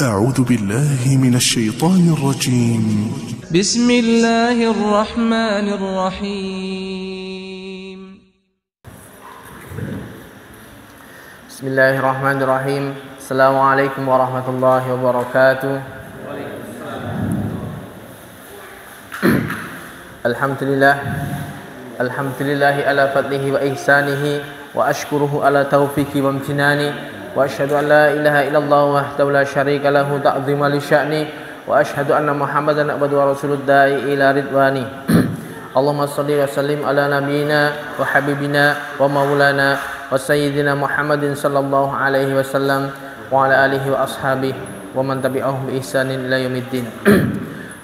أعوذ بالله من الشيطان الرجيم. بسم الله الرحمن الرحيم. بسم الله الرحمن الرحيم. السلام عليكم ورحمة الله وبركاته. Alhamdulillah, alhamdulillahi ala fadlihi wa ihsanihi wa ashkuruhu ala taufiqi wa amtinani wa ashhadu an la ilaha illallah wahdahu la syarika lahu ta'zima li sya'ni wa ashhadu anna muhammadan abduhu wa rasuluh da'i ila ridwani. Allahumma salli wa sallim ala nabiyyina wa habibina wa maulana wa sayyidina Muhammadin sallallahu alaihi wasallam wa ala alihi wa ashabihi wa man tabi'ahum bi ihsanin ila yaumiddin.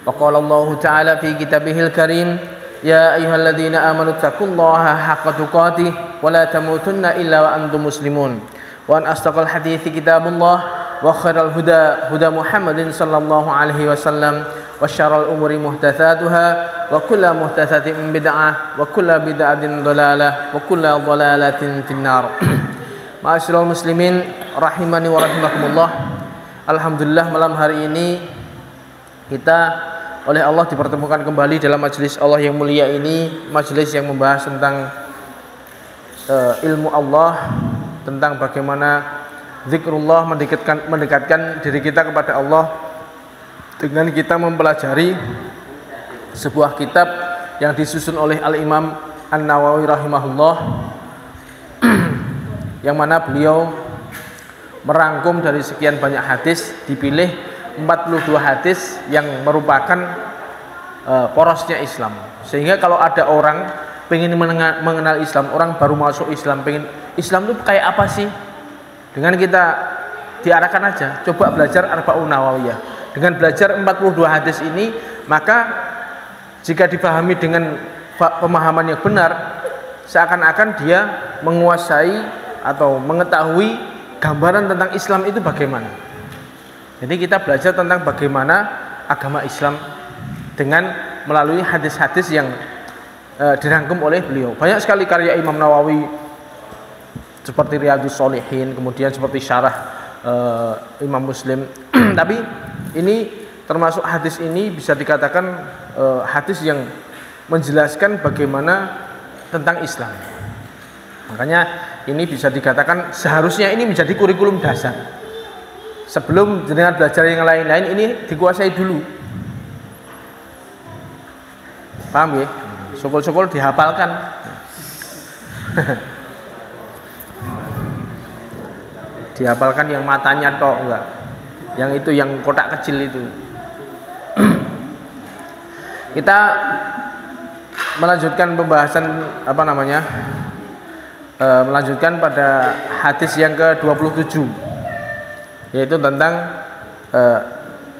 Wa Allah Ta'ala fi kitabihil karim, ya ayyuhalladzina amanu taqullaha haqqa tuqatih wa la tamutunna illa wa antum muslimun. Wa an astaqal hadithi kitabullah wa khairal huda huda Muhammadin sallallahu alaihi wasallam wa syarrul umuri muhdatsatuha wa kullu muhdatsatin bid'ah wa kullu bid'atin dhalalah wa kullu dhalalatin finnar. Ma'asyiral muslimin rahimani wa rahimakumullah. Alhamdulillah, malam hari ini kita oleh Allah dipertemukan kembali dalam majelis Allah yang mulia ini, majelis yang membahas tentang ilmu Allah, tentang bagaimana zikrullah mendekatkan diri kita kepada Allah dengan kita mempelajari sebuah kitab yang disusun oleh Al-Imam An-Nawawi rahimahullah, yang mana beliau merangkum dari sekian banyak hadis, dipilih 42 hadis yang merupakan porosnya Islam. Sehingga kalau ada orang pengen mengenal Islam, orang baru masuk Islam, pengen Islam itu kayak apa sih? Dengan kita diarahkan aja, coba belajar Arba'un Nawawiyah. Dengan belajar 42 hadis ini, maka jika dipahami dengan pemahaman yang benar, seakan-akan dia menguasai atau mengetahui gambaran tentang Islam itu bagaimana. Jadi kita belajar tentang bagaimana agama Islam dengan melalui hadis-hadis yang dirangkum oleh beliau. Banyak sekali karya Imam Nawawi seperti Riyadhus Shalihin, kemudian seperti syarah Imam Muslim. Tapi ini termasuk hadis ini bisa dikatakan hadis yang menjelaskan bagaimana tentang Islam. Makanya ini bisa dikatakan seharusnya ini menjadi kurikulum dasar. Sebelum dengan belajar yang lain-lain, ini dikuasai dulu. Paham ya? Sokol-sokol dihafalkan. Dihafalkan yang matanya tok enggak. Yang itu yang kotak kecil itu. Kita melanjutkan pembahasan melanjutkan pada hadis yang ke-27, yaitu tentang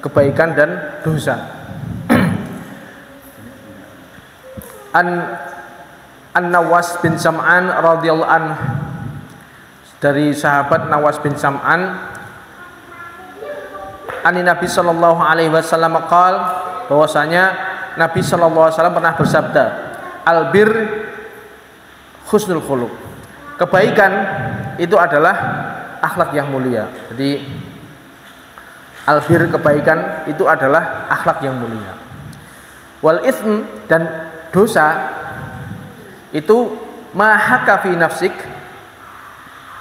kebaikan dan dosa. An-Nawas bin Sam'an radhiyallahu anhu, dari sahabat Nawas bin Sam'an, Nabi sallallahu alaihi wasallam qaal, bahwasanya Nabi sallallahu alaihi wasallam pernah bersabda, albir husnul khuluq. Kebaikan itu adalah akhlak yang mulia. Jadi albir, kebaikan itu adalah akhlak yang mulia. Wal itsm, dan dosa itu ma haka fi nafsik,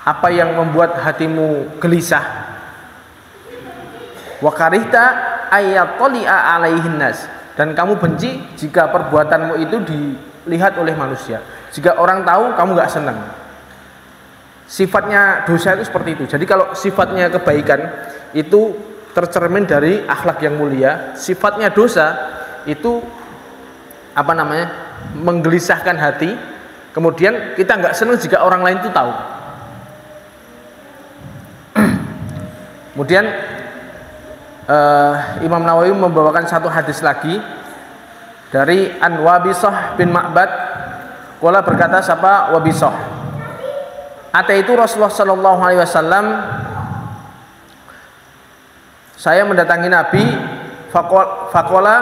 apa yang membuat hatimu gelisah. Wa karihta ayatoli'a alaihin nas, dan kamu benci jika perbuatanmu itu dilihat oleh manusia. Jika orang tahu, kamu gak senang. Sifatnya dosa itu seperti itu. Jadi kalau sifatnya kebaikan itu tercermin dari akhlak yang mulia, sifatnya dosa itu menggelisahkan hati. Kemudian kita nggak senang jika orang lain itu tahu. Kemudian Imam Nawawi membawakan satu hadis lagi dari An Wabisah bin Ma'bad. Qala, berkata siapa Wabisah, itu Rasulullah sallallahu alaihi wasallam, saya mendatangi Nabi. Faqala,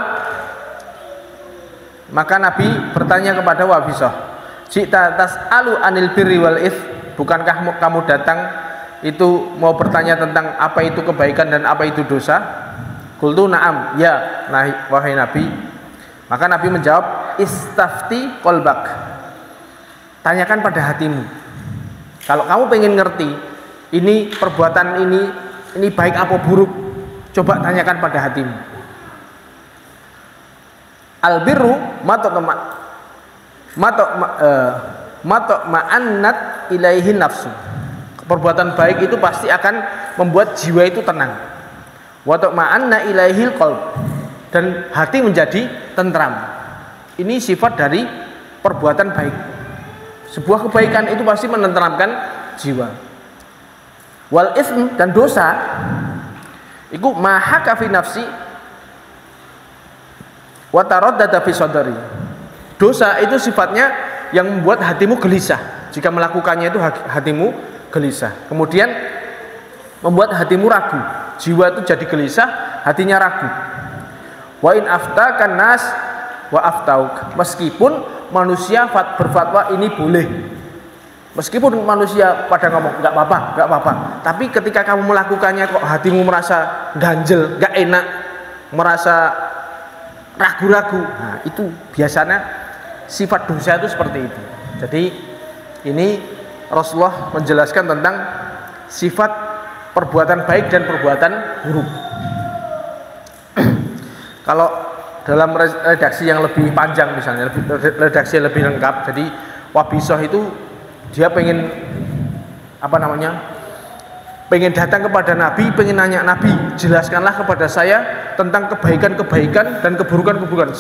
maka Nabi bertanya kepada Wabisah, jita tas'alu anil birri wal its, bukankah kamu datang itu mau bertanya tentang apa itu kebaikan dan apa itu dosa? Qultu na'am, ya wahai Nabi. Maka Nabi menjawab, istafti qalbak. Tanyakan pada hatimu. Kalau kamu pengen ngerti ini perbuatan ini baik apa buruk, coba tanyakan pada hatimu. Albirru matok ma'annat ilaihi nafsu. Perbuatan baik itu pasti akan membuat jiwa itu tenang. Watok ma'anna ilaihil qalb, dan hati menjadi tentram. Ini sifat dari perbuatan baik. Sebuah kebaikan itu pasti menenteramkan jiwa. Wal ism, dan dosa iku mahaka fi nafsi wa taraddada fi sadri. Dosa itu sifatnya yang membuat hatimu gelisah. Jika melakukannya itu hatimu gelisah. Kemudian membuat hatimu ragu. Jiwa itu jadi gelisah, hatinya ragu. Wa in aftakan nas wa aftauk. Meskipun manusia berfatwa ini boleh, meskipun manusia pada ngomong nggak apa-apa, tapi ketika kamu melakukannya kok hatimu merasa ganjel, nggak enak, merasa ragu-ragu, nah itu biasanya sifat dosa itu seperti itu. Jadi ini Rasulullah menjelaskan tentang sifat perbuatan baik dan perbuatan buruk. Kalau dalam redaksi yang lebih panjang, misalnya redaksi yang lebih lengkap, jadi Wabisoh itu dia pengen pengen datang kepada Nabi, pengen nanya Nabi, jelaskanlah kepada saya tentang kebaikan-kebaikan dan keburukan-keburukan.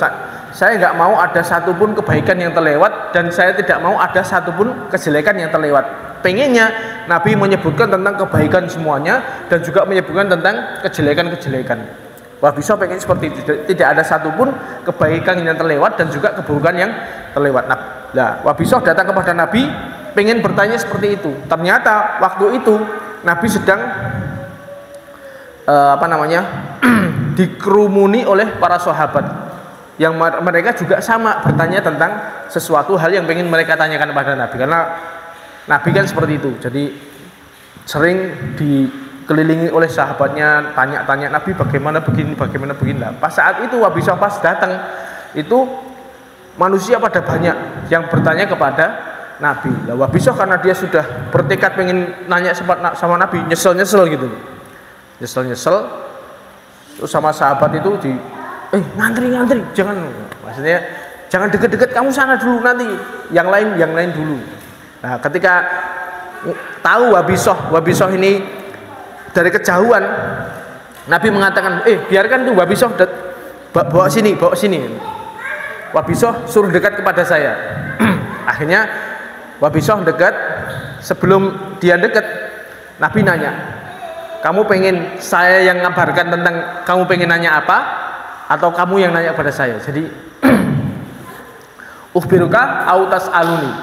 Saya nggak mau ada satupun kebaikan yang terlewat, dan saya tidak mau ada satupun kejelekan yang terlewat. Pengennya Nabi menyebutkan tentang kebaikan semuanya dan juga menyebutkan tentang kejelekan-kejelekan. Wabisoh pengen seperti itu, tidak ada satupun kebaikan yang terlewat dan juga keburukan yang terlewat. Nah, Wabisoh datang kepada Nabi pengen bertanya seperti itu. Ternyata waktu itu Nabi sedang dikerumuni oleh para sahabat yang mereka juga sama bertanya tentang sesuatu hal yang pengen mereka tanyakan kepada Nabi, karena Nabi kan seperti itu. Jadi sering dikelilingi oleh sahabatnya, tanya-tanya Nabi bagaimana begini. Nah, pas saat itu Wabisoh pas datang itu manusia pada banyak yang bertanya kepada Nabi. Lah Wabisoh karena dia sudah bertekad pengen nanya sama Nabi, nyesel gitu. Nyesel. Terus sama sahabat itu ngantri, jangan, maksudnya jangan deket-deket, kamu sana dulu, nanti yang lain dulu. Nah, ketika tahu Wabisoh ini dari kejauhan, Nabi mengatakan, biarkan tuh Wabisoh bawa sini. Wabisoh suruh dekat kepada saya. Akhirnya Wabisoh dekat. Sebelum dia dekat, Nabi nanya, kamu pengen saya yang ngabarkan tentang kamu pengen nanya apa, atau kamu yang nanya pada saya? Jadi ukhbiruka au tas'aluni,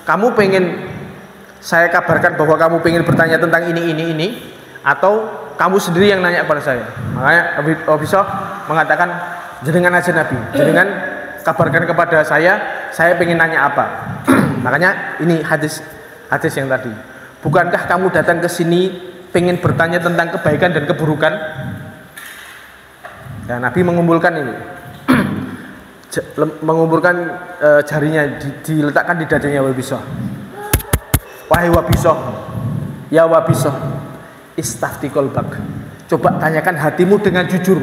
kamu pengen saya kabarkan bahwa kamu pengen bertanya tentang ini, atau kamu sendiri yang nanya kepada saya? Makanya Wabisoh mengatakan, jenengan aja Nabi, jenengan kabarkan kepada saya pengen nanya apa. Makanya ini hadis yang tadi, bukankah kamu datang ke sini pengen bertanya tentang kebaikan dan keburukan? Dan Nabi mengumpulkan ini, jarinya diletakkan di dadanya Wabisoh. Wahai Wabisoh, ya Wabisoh, istafti qalbak. Coba tanyakan hatimu dengan jujur.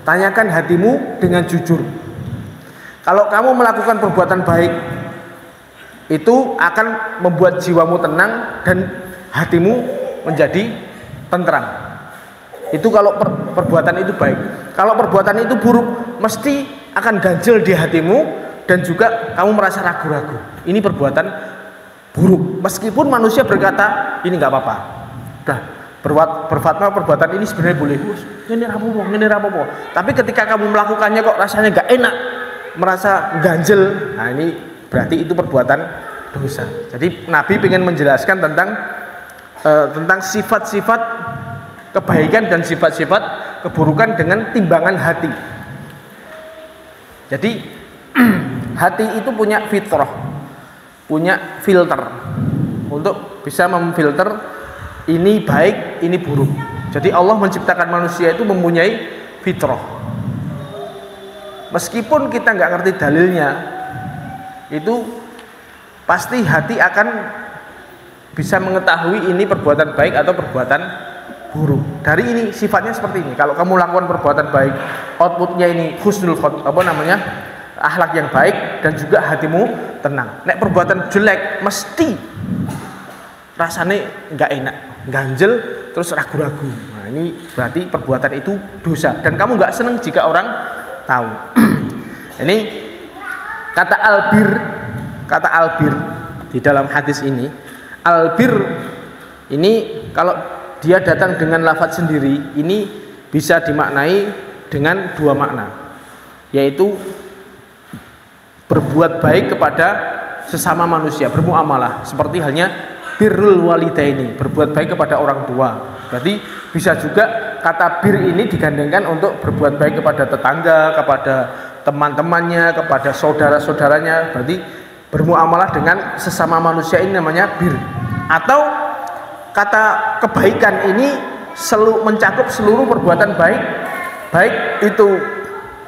Tanyakan hatimu dengan jujur. Kalau kamu melakukan perbuatan baik, itu akan membuat jiwamu tenang dan hatimu menjadi tentram. Itu kalau perbuatan itu baik. Kalau perbuatan itu buruk, mesti akan ganjel di hatimu dan juga kamu merasa ragu-ragu. Ini perbuatan buruk. Meskipun manusia berkata ini nggak apa-apa, dah berfatwa perbuatan ini sebenarnya boleh. Ini rapopo. Tapi ketika kamu melakukannya kok rasanya nggak enak, merasa ganjel, nah ini berarti itu perbuatan dosa. Jadi Nabi ingin menjelaskan tentang sifat-sifat kebaikan dan sifat-sifat keburukan dengan timbangan hati. Jadi hati itu punya fitrah, punya filter untuk bisa memfilter ini baik, ini buruk. Jadi Allah menciptakan manusia itu mempunyai fitrah. Meskipun kita nggak ngerti dalilnya, itu pasti hati akan bisa mengetahui ini perbuatan baik atau perbuatan buruk. Dari ini sifatnya seperti ini. Kalau kamu lakukan perbuatan baik, outputnya ini husnul akhlak yang baik dan juga hatimu tenang. Nek perbuatan jelek mesti rasanya nggak enak, ganjel, terus ragu-ragu. Nah, ini berarti perbuatan itu dosa dan kamu nggak senang jika orang tahu. Ini kata albir di dalam hadis ini, albir ini kalau dia datang dengan lafaz sendiri, ini bisa dimaknai dengan dua makna, yaitu berbuat baik kepada sesama manusia, bermuamalah, seperti halnya birrul walidaini, berbuat baik kepada orang tua. Berarti bisa juga kata bir ini digandengkan untuk berbuat baik kepada tetangga, kepada teman-temannya, kepada saudara-saudaranya. Berarti bermuamalah dengan sesama manusia ini namanya bir. Atau kata kebaikan ini mencakup seluruh perbuatan baik, baik itu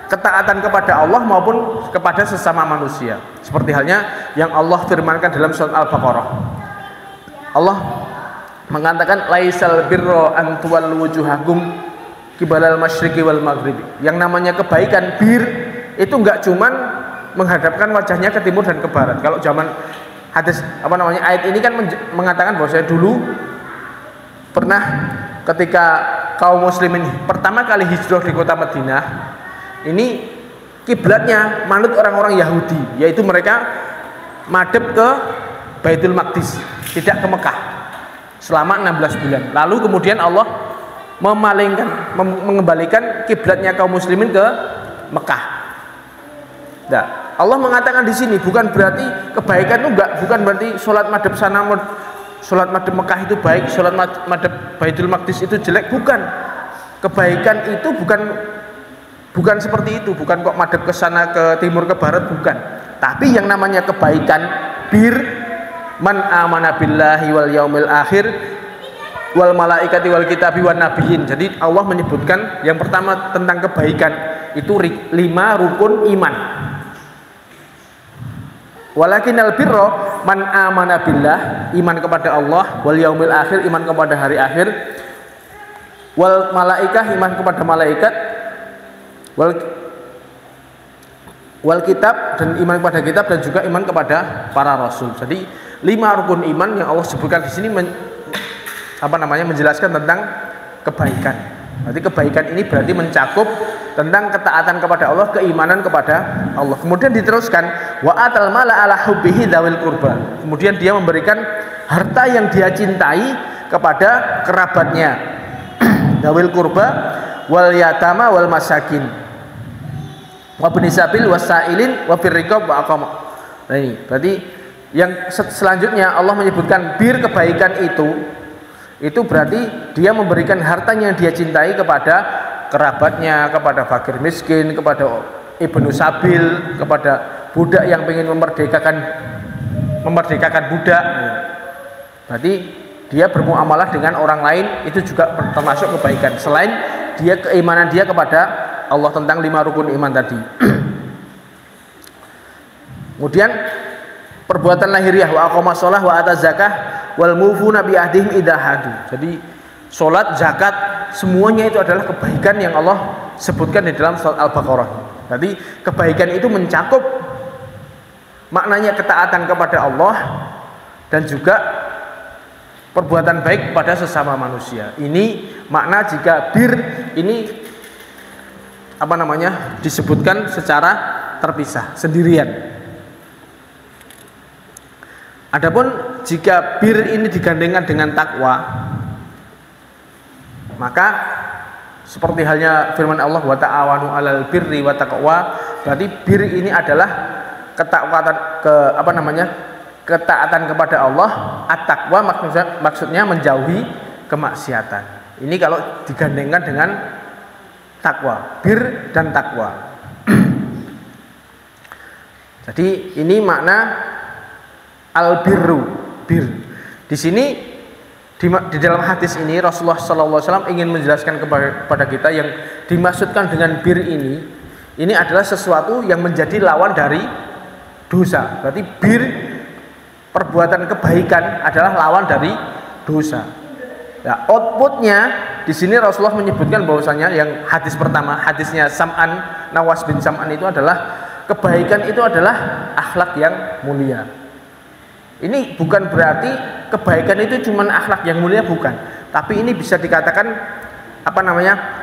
ketaatan kepada Allah maupun kepada sesama manusia. Seperti halnya yang Allah firmankan dalam surat Al-Baqarah. Allah mengatakan laisal birra an tuwallu wujuhakum qibalal masyriqi wal maghribi. Yang namanya kebaikan bir itu enggak cuman menghadapkan wajahnya ke timur dan ke barat. Kalau zaman hadis ayat ini kan mengatakan bahwa saya dulu pernah ketika kaum muslimin pertama kali hijrah di kota Madinah, ini kiblatnya manut orang-orang Yahudi, yaitu mereka madhep ke Baitul Maqdis, tidak ke Mekah selama 16 bulan. Lalu kemudian Allah mengembalikan kiblatnya kaum muslimin ke Mekah. Nah, Allah mengatakan di sini bukan berarti kebaikan itu bukan berarti sholat madhep sana, sholat madhep Mekah itu baik, sholat madhep Baitul Maqdis itu jelek, bukan. Kebaikan itu bukan seperti itu, bukan kok madhep ke sana, ke timur, ke barat, bukan. Tapi yang namanya kebaikan bir, man amana billahi wal yaumil akhir wal malaikati wal kitabi wan nabiyyin. Jadi Allah menyebutkan yang pertama tentang kebaikan itu 5 rukun iman. Walakinal birra man amana billah, iman kepada Allah, wal yaumil akhir, iman kepada hari akhir, wal malaikah, iman kepada malaikat, wal kitab, dan iman kepada kitab, dan juga iman kepada para rasul. Jadi 5 rukun iman yang Allah sebutkan di sini menjelaskan tentang kebaikan. Berarti kebaikan ini berarti mencakup tentang ketaatan kepada Allah, keimanan kepada Allah. Kemudian diteruskan wa atal mala ala hubbihi dzawil qurba. Kemudian dia memberikan harta yang dia cintai kepada kerabatnya. Dzawil qurba wal yatama wal masakin. Wa binisabil wasailin wa firriqab wa aqama. Nah ini berarti yang selanjutnya Allah menyebutkan bir kebaikan itu berarti dia memberikan hartanya yang dia cintai kepada kerabatnya, kepada fakir miskin, kepada ibnu sabil, kepada budak yang ingin memerdekakan budak. Berarti dia bermuamalah dengan orang lain itu juga termasuk kebaikan. Selain keimanan dia kepada Allah tentang 5 rukun iman tadi. Kemudian perbuatan lahiriah wa aqamas shalah wa ataz zakah wal mufuna bi ahdihim idza hadu. Jadi salat, zakat, semuanya itu adalah kebaikan yang Allah sebutkan di dalam surat Al-Baqarah. Jadi kebaikan itu mencakup maknanya ketaatan kepada Allah dan juga perbuatan baik kepada sesama manusia. Ini makna jika bir ini disebutkan secara terpisah, sendirian. Adapun jika bir ini digandengkan dengan takwa, maka seperti halnya firman Allah wa ta'awanu 'alal birri wa taqwa, berarti bir ini adalah ketaatan kepada Allah. At-taqwa maksudnya menjauhi kemaksiatan. Ini kalau digandengkan dengan takwa, bir dan takwa. Jadi ini makna al-birru, bir. Di sini Di dalam hadis ini Rasulullah SAW ingin menjelaskan kepada kita yang dimaksudkan dengan bir ini adalah sesuatu yang menjadi lawan dari dosa. Berarti bir, perbuatan kebaikan, adalah lawan dari dosa. Nah, outputnya di sini Rasulullah menyebutkan bahwasanya yang hadis pertama, hadisnya Sam'an, Nawas bin Sam'an, itu adalah kebaikan itu adalah akhlak yang mulia. Ini bukan berarti kebaikan itu cuma akhlak yang mulia, bukan. Tapi ini bisa dikatakan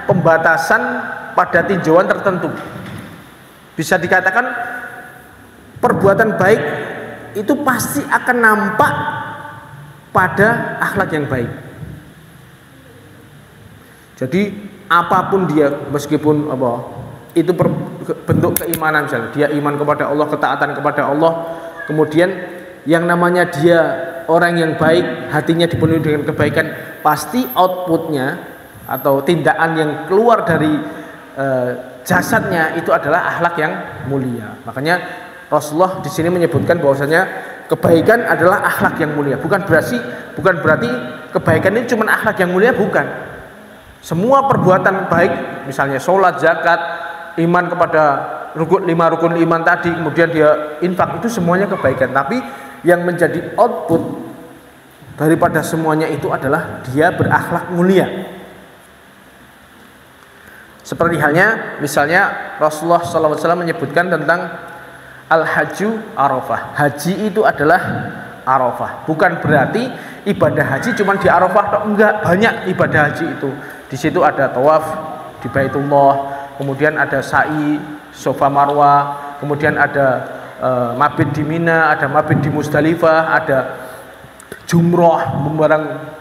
pembatasan pada tinjauan tertentu. Bisa dikatakan perbuatan baik itu pasti akan nampak pada akhlak yang baik. Jadi apapun dia, meskipun itu bentuk keimanan, misalnya dia iman kepada Allah, ketaatan kepada Allah, kemudian yang namanya dia orang yang baik, hatinya dipenuhi dengan kebaikan, pasti outputnya atau tindakan yang keluar dari jasadnya itu adalah akhlak yang mulia. Makanya Rasulullah di sini menyebutkan bahwasanya kebaikan adalah akhlak yang mulia. Bukan berarti kebaikan ini cuma akhlak yang mulia, bukan. Semua perbuatan baik, misalnya sholat, zakat, iman kepada 5 rukun iman tadi, kemudian dia infak, itu semuanya kebaikan. Tapi yang menjadi output daripada semuanya itu adalah dia berakhlak mulia. Seperti halnya misalnya Rasulullah SAW menyebutkan tentang al-hajju arafah. Haji itu adalah arafah. Bukan berarti ibadah haji cuma di arafah, enggak, banyak ibadah haji itu. Di situ ada tawaf di Baitullah, kemudian ada sa'i, Safa Marwah, kemudian ada mabit di Mina, ada mabit di Musdalifah, ada jumroh,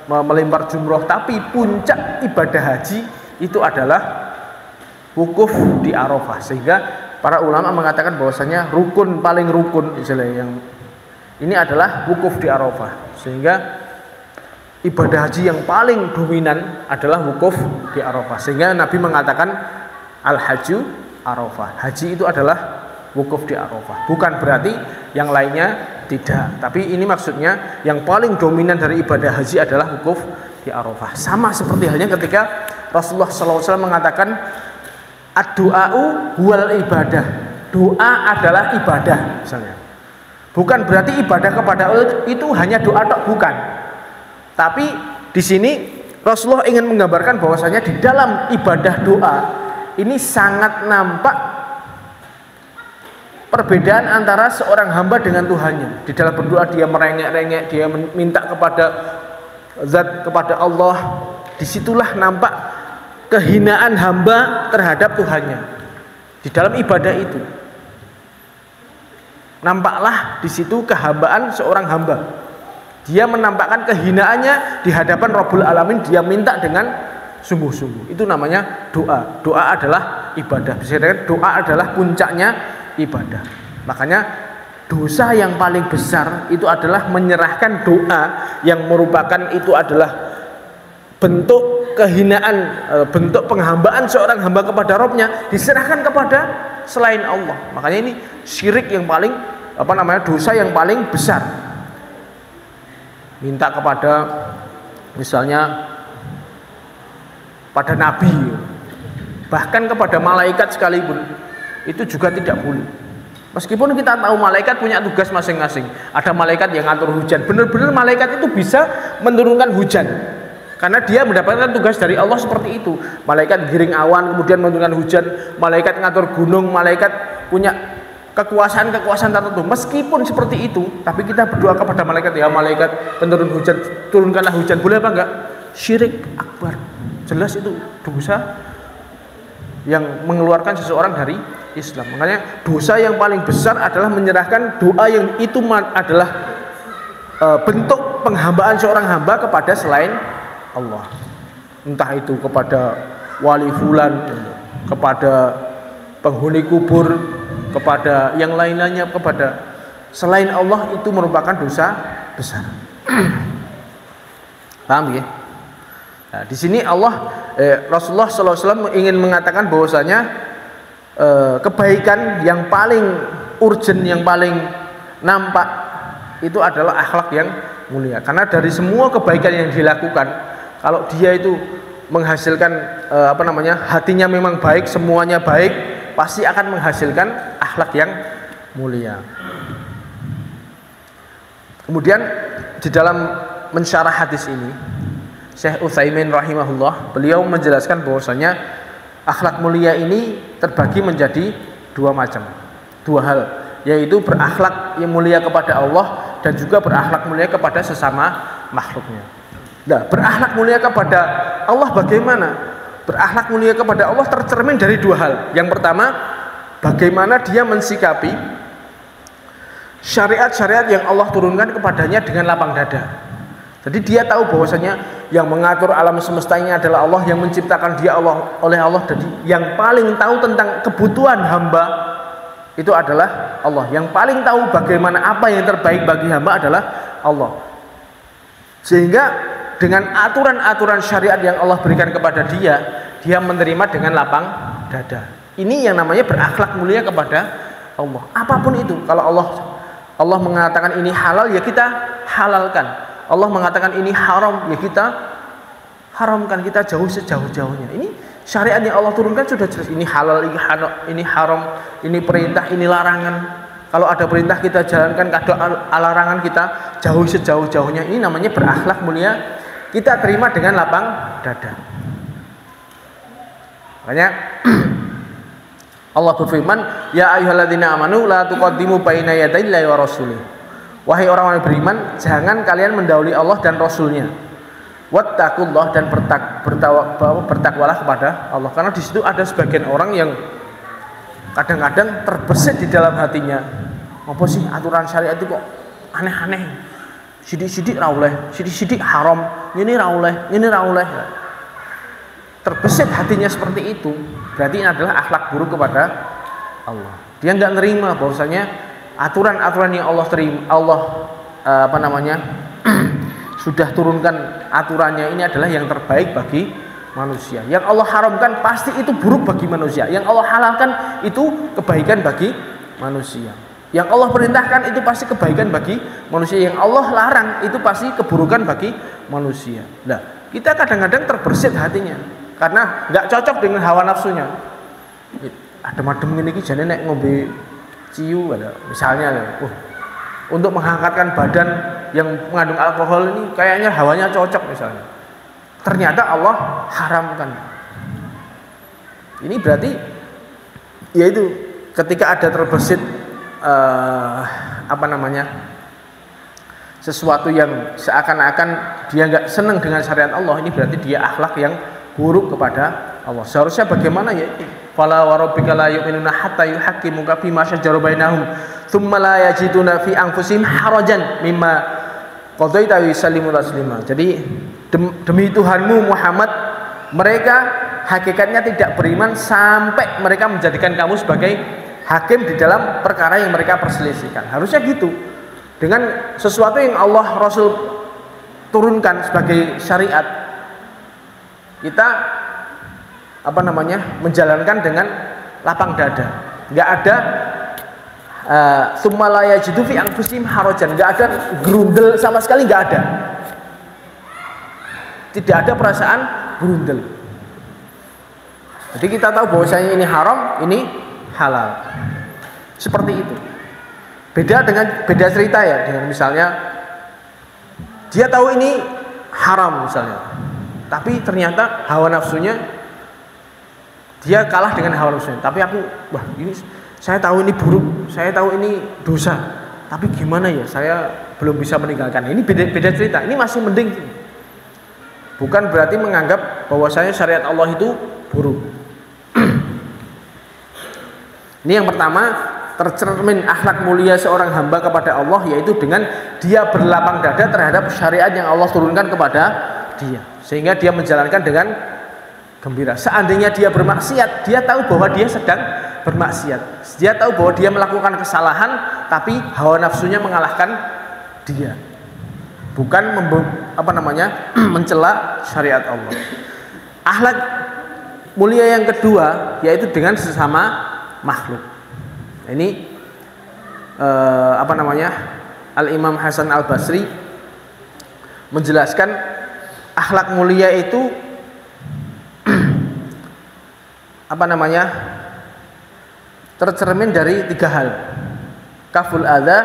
melempar jumroh. Tapi puncak ibadah haji itu adalah wukuf di Arafah. Sehingga para ulama mengatakan bahwasanya paling rukun misalnya yang ini adalah wukuf di Arafah. Sehingga ibadah haji yang paling dominan adalah wukuf di Arafah. Sehingga Nabi mengatakan al-hajju Arafah. Haji itu adalah wukuf di Arafah. Bukan berarti yang lainnya tidak. Tapi ini maksudnya yang paling dominan dari ibadah haji adalah wukuf di Arafah. Sama seperti halnya ketika Rasulullah SAW mengatakan ad-du'a'u huwal ibadah. Doa adalah ibadah misalnya. Bukan berarti ibadah kepada Allah itu hanya doa tok, bukan. Tapi di sini Rasulullah ingin menggambarkan bahwasanya di dalam ibadah doa ini sangat nampak perbedaan antara seorang hamba dengan Tuhannya. Di dalam berdoa dia merengek-rengek, dia minta kepada Allah. Disitulah nampak kehinaan hamba terhadap Tuhannya. Di dalam ibadah itu nampaklah di situ kehambaan seorang hamba. Dia menampakkan kehinaannya di hadapan Rabbul Alamin. Dia minta dengan sungguh-sungguh. Itu namanya doa. Doa adalah ibadah. Bisa dikatakan doa adalah puncaknya ibadah. Makanya dosa yang paling besar itu adalah menyerahkan doa yang merupakan itu adalah bentuk kehinaan, bentuk penghambaan seorang hamba kepada Rabbnya, diserahkan kepada selain Allah. Makanya ini syirik yang paling dosa yang paling besar. Minta kepada misalnya pada nabi, bahkan kepada malaikat sekalipun itu juga tidak boleh. Meskipun kita tahu malaikat punya tugas masing-masing. Ada malaikat yang ngatur hujan. Benar-benar malaikat itu bisa menurunkan hujan. Karena dia mendapatkan tugas dari Allah seperti itu. Malaikat giring awan kemudian menurunkan hujan. Malaikat ngatur gunung. Malaikat punya kekuasaan tertentu. Meskipun seperti itu, tapi kita berdoa kepada malaikat, ya malaikat penurun hujan, turunkanlah hujan. Boleh apa enggak? Syirik akbar. Jelas itu dosa yang mengeluarkan seseorang dari Islam. Makanya dosa yang paling besar adalah menyerahkan doa yang itu adalah bentuk penghambaan seorang hamba kepada selain Allah. Entah itu kepada wali fulan, kepada penghuni kubur, kepada yang lain-lainnya, kepada selain Allah, itu merupakan dosa besar. Paham ya? Nah, di sini Rasulullah SAW ingin mengatakan bahwasanya kebaikan yang paling urgent, yang paling nampak itu adalah akhlak yang mulia. Karena dari semua kebaikan yang dilakukan, kalau dia itu menghasilkan hatinya memang baik, semuanya baik, pasti akan menghasilkan akhlak yang mulia. Kemudian di dalam mensyarah hadis ini, Syekh Utsaimin rahimahullah, beliau menjelaskan bahwasanya akhlak mulia ini terbagi menjadi dua hal, yaitu berakhlak yang mulia kepada Allah dan juga berakhlak mulia kepada sesama makhluknya. Nah, berakhlak mulia kepada Allah bagaimana? Berakhlak mulia kepada Allah tercermin dari dua hal. Yang pertama, bagaimana dia mensikapi syariat-syariat yang Allah turunkan kepadanya dengan lapang dada. Jadi dia tahu bahwasanya yang mengatur alam semesta ini adalah Allah, yang menciptakan dia oleh Allah. Jadi yang paling tahu tentang kebutuhan hamba itu adalah Allah. Yang paling tahu bagaimana apa yang terbaik bagi hamba adalah Allah. Sehingga dengan aturan-aturan syariat yang Allah berikan kepada dia, dia menerima dengan lapang dada. Ini yang namanya berakhlak mulia kepada Allah. Apapun itu, kalau Allah mengatakan ini halal, ya kita halalkan. Allah mengatakan ini haram, ya kita haramkan, kita jauh sejauh-jauhnya. Ini syariat yang Allah turunkan sudah jelas. Ini halal, ini haram, ini perintah, ini larangan. Kalau ada perintah kita jalankan, kalau ada larangan kita jauh sejauh-jauhnya. Ini namanya berakhlak mulia, kita terima dengan lapang dada. Makanya Allah berfirman, ya ayyuhalladzina amanu la tuqaddimu baina yadayillahi wa rasulih. Wahai orang-orang beriman, jangan kalian mendahului Allah dan Rasulnya. Wattaqullah, dan bertakwalah kepada Allah. Karena di situ ada sebagian orang yang kadang-kadang terbesit di dalam hatinya, apa sih aturan syariat itu kok aneh-aneh, sidik-sidik ra oleh, sidik-sidik haram, ini ra oleh. Terbesit hatinya seperti itu, berarti ini adalah akhlak buruk kepada Allah. Dia nggak nerima bahwasanya aturan-aturan yang Allah sudah turunkan aturannya ini adalah yang terbaik bagi manusia. Yang Allah haramkan pasti itu buruk bagi manusia. Yang Allah halalkan itu kebaikan bagi manusia. Yang Allah perintahkan itu pasti kebaikan bagi manusia. Yang Allah larang itu pasti keburukan bagi manusia. Nah, kita kadang-kadang terbersit hatinya karena nggak cocok dengan hawa nafsunya. Adem-adem ini jadi nek ngombe ciu misalnya, untuk menghangatkan badan yang mengandung alkohol ini kayaknya hawanya cocok misalnya. Ternyata Allah haramkan. Ini berarti yaitu ketika ada terbesit sesuatu yang seakan-akan dia nggak senang dengan syariat Allah, ini berarti dia akhlak yang buruk kepada Allah. Seharusnya bagaimana ya? Fala wa rabbika la yu'minuna hatta yuhaqqimuka fima shajara bainahum tsumma la yajiduna fi anfusihim harajan mimma qadaita wa yusallimu taslima. Jadi demi Tuhanmu Muhammad, mereka hakikatnya tidak beriman sampai mereka menjadikan kamu sebagai hakim di dalam perkara yang mereka perselisihkan. Harusnya gitu. Dengan sesuatu yang Allah Rasul turunkan sebagai syariat, kita menjalankan dengan lapang dada. Enggak ada tsumma la yajidu fi anfusihim harajan, enggak ada gerundel sama sekali, enggak ada. Tidak ada perasaan berundel. Jadi kita tahu bahwasanya ini haram, ini halal. Seperti itu. Beda cerita ya dengan misalnya dia tahu ini haram misalnya, tapi ternyata hawa nafsunya dia kalah dengan hawa nafsunya. Tapi ini saya tahu ini buruk, saya tahu ini dosa, tapi gimana ya, saya belum bisa meninggalkan. Ini beda cerita. Ini masih mending. Bukan berarti menganggap bahwasanya syariat Allah itu buruk. Ini yang pertama, tercermin akhlak mulia seorang hamba kepada Allah, yaitu dengan dia berlapang dada terhadap syariat yang Allah turunkan kepada dia, sehingga dia menjalankan dengan gembira. Seandainya dia bermaksiat, dia tahu bahwa dia sedang bermaksiat. Dia tahu bahwa dia melakukan kesalahan, tapi hawa nafsunya mengalahkan dia. Bukan mencela syariat Allah. Akhlak mulia yang kedua yaitu dengan sesama makhluk. Ini Al-Imam Hasan Al-Basri menjelaskan akhlak mulia itu apa namanya, tercermin dari 3 hal: kaful adza,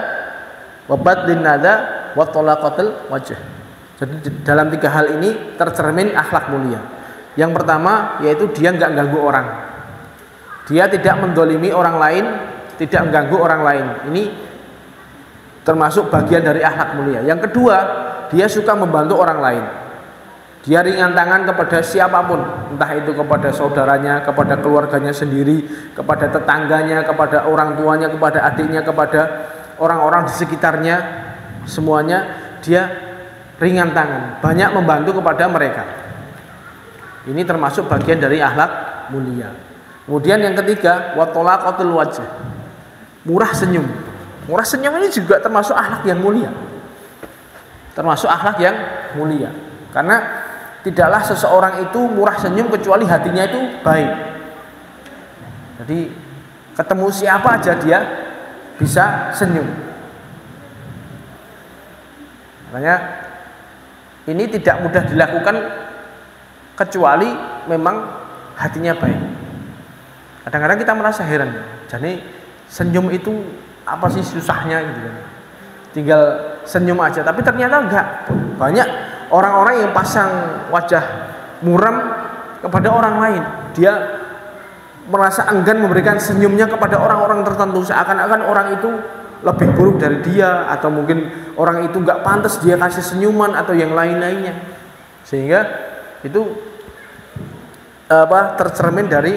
wa badlin nada, wa talaqatul wajh. Jadi dalam 3 hal ini tercermin akhlak mulia. Yang pertama yaitu dia nggak ganggu orang, dia tidak mendolimi orang lain, tidak mengganggu orang lain. Ini termasuk bagian dari akhlak mulia. Yang kedua, dia suka membantu orang lain. Dia ringan tangan kepada siapapun, entah itu kepada saudaranya, kepada keluarganya sendiri, kepada tetangganya, kepada orang tuanya, kepada adiknya, kepada orang-orang di sekitarnya, semuanya dia ringan tangan, banyak membantu kepada mereka. Ini termasuk bagian dari akhlak mulia. Kemudian yang ketiga, wa talaqatul wajh, murah senyum. Murah senyum ini juga termasuk akhlak yang mulia. Termasuk akhlak yang mulia. Karena tidaklah seseorang itu murah senyum kecuali hatinya itu baik. Jadi ketemu siapa aja dia bisa senyum. Makanya ini tidak mudah dilakukan kecuali memang hatinya baik. Kadang-kadang kita merasa heran, jadi senyum itu apa sih susahnya gitu kan. Tinggal senyum aja, tapi ternyata enggak. Banyak orang-orang yang pasang wajah muram kepada orang lain. Dia merasa enggan memberikan senyumnya kepada orang-orang tertentu, seakan-akan orang itu lebih buruk dari dia, atau mungkin orang itu enggak pantas dia kasih senyuman atau yang lain-lainnya. Sehingga itu tercermin dari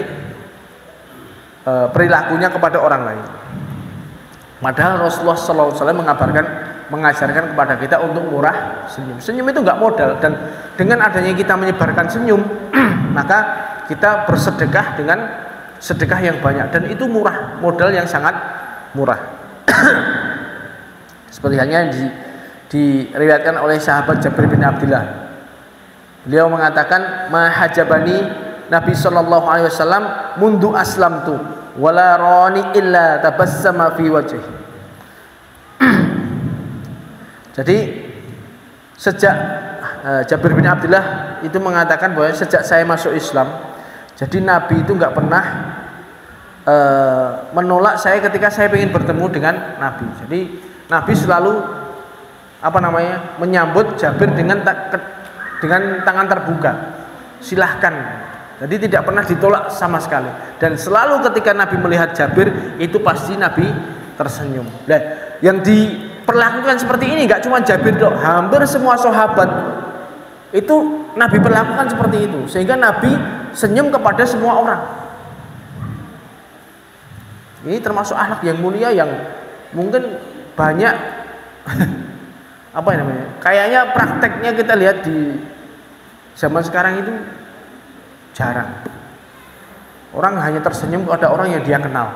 perilakunya kepada orang lain. Padahal Rasulullah SAW mengajarkan kepada kita untuk murah senyum. Senyum itu nggak modal, dan dengan adanya kita menyebarkan senyum, maka kita bersedekah dengan sedekah yang banyak, dan itu murah, modal yang sangat murah. Seperti halnya diriwayatkan oleh sahabat Jabir bin Abdullah. Beliau mengatakan, ma hajabani Nabi sallallahu alaihi wasallam mundu aslamtu wala rani illa tabassama fi wajhi. Jadi sejak Jabir bin Abdullah itu mengatakan bahwa sejak saya masuk Islam, jadi Nabi itu nggak pernah menolak saya ketika saya ingin bertemu dengan Nabi. Jadi Nabi selalu menyambut Jabir dengan tangan terbuka, silahkan. Jadi tidak pernah ditolak sama sekali. Dan selalu ketika Nabi melihat Jabir, itu pasti Nabi tersenyum. Nah, yang diperlakukan seperti ini nggak cuma Jabir dok, hampir semua sahabat itu Nabi perlakukan seperti itu, sehingga Nabi senyum kepada semua orang. Ini termasuk akhlak yang mulia yang mungkin banyak kayaknya prakteknya kita lihat di zaman sekarang itu jarang. Orang hanya tersenyum kepada orang yang dia kenal.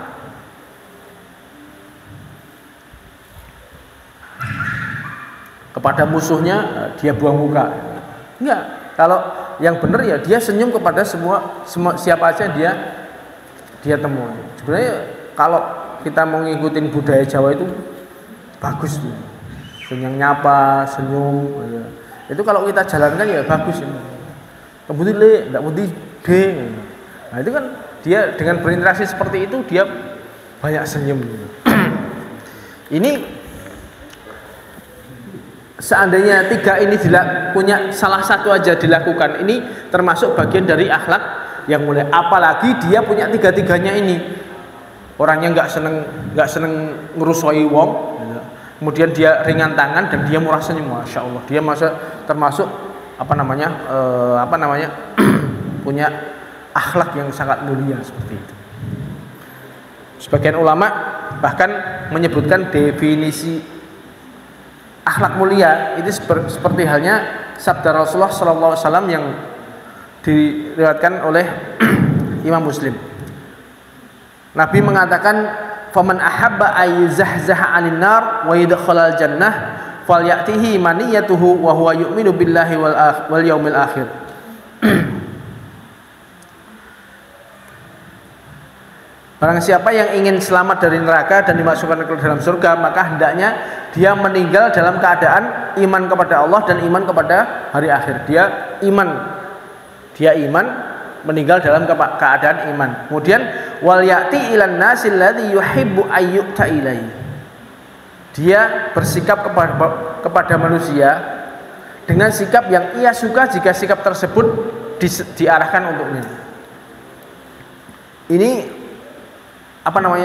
Kepada musuhnya dia buang muka. Enggak. Kalau yang benar ya dia senyum kepada semua siapa aja dia temui. Sebenarnya kalau kita mau ngikutin budaya Jawa itu bagus tuh. Senyum nyapa, senyum. Itu kalau kita jalankan ya bagus ini. Kemudian enggak putih D. Nah itu kan dia dengan berinteraksi seperti itu dia banyak senyum. Ini seandainya 3 ini punya salah satu aja dilakukan, ini termasuk bagian dari akhlak yang mulia. Apalagi dia punya 3-tiganya ini. Orangnya nggak seneng ngerusoi wong, kemudian dia ringan tangan dan dia murah senyum. Masya Allah, dia termasuk punya akhlak yang sangat mulia seperti itu. Sebagian ulama bahkan menyebutkan definisi akhlak mulia itu seperti halnya sabda Rasulullah SAW yang diriwayatkan oleh Imam Muslim. Nabi mengatakan, "Faman ahabba ayyuzahzaha 'anil nar wa yadkhulal jannah falyatihi maniyatuhu wa huwa yu'minu billahi wal yaumil akhir." Barang siapa yang ingin selamat dari neraka dan dimasukkan ke dalam surga, maka hendaknya dia meninggal dalam keadaan iman kepada Allah dan iman kepada hari akhir. Dia iman meninggal dalam keadaan iman. Kemudian wal ya'ti ilan nasil ladzi yuhibbu ayyuta ilaihi. Dia bersikap kepada manusia dengan sikap yang ia suka jika sikap tersebut diarahkan untuknya. Ini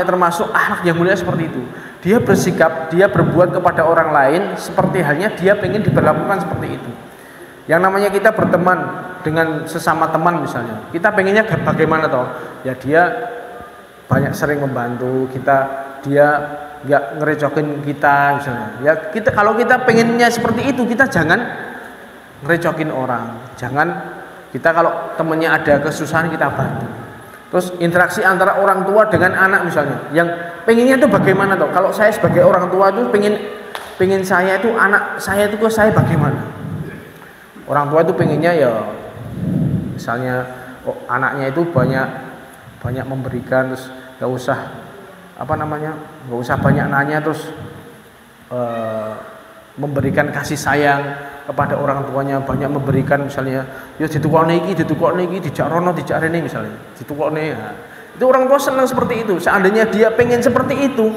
termasuk akhlak yang mulia seperti itu. Dia bersikap, dia berbuat kepada orang lain seperti halnya dia pengen diperlakukan seperti itu. Yang namanya kita berteman dengan sesama teman misalnya, kita pengennya bagaimana toh? Ya dia banyak sering membantu kita, dia nggak ngerecokin kita misalnya. Ya kita kalau kita pengennya seperti itu, kita jangan ngerecokin orang. Jangan kita kalau temennya ada kesusahan kita bantu. Terus interaksi antara orang tua dengan anak misalnya, yang pengennya itu bagaimana toh? Kalau saya sebagai orang tua itu pengen saya itu anak saya itu ke saya bagaimana? Orang tua itu pengennya ya misalnya anaknya itu banyak memberikan, terus nggak usah banyak nanya, terus memberikan kasih sayang kepada orang tuanya, banyak memberikan misalnya ya ditukokne iki dijak rono dijak rene misalnya ditukokne ya. Itu orang tua senang seperti itu. Seandainya dia pengen seperti itu,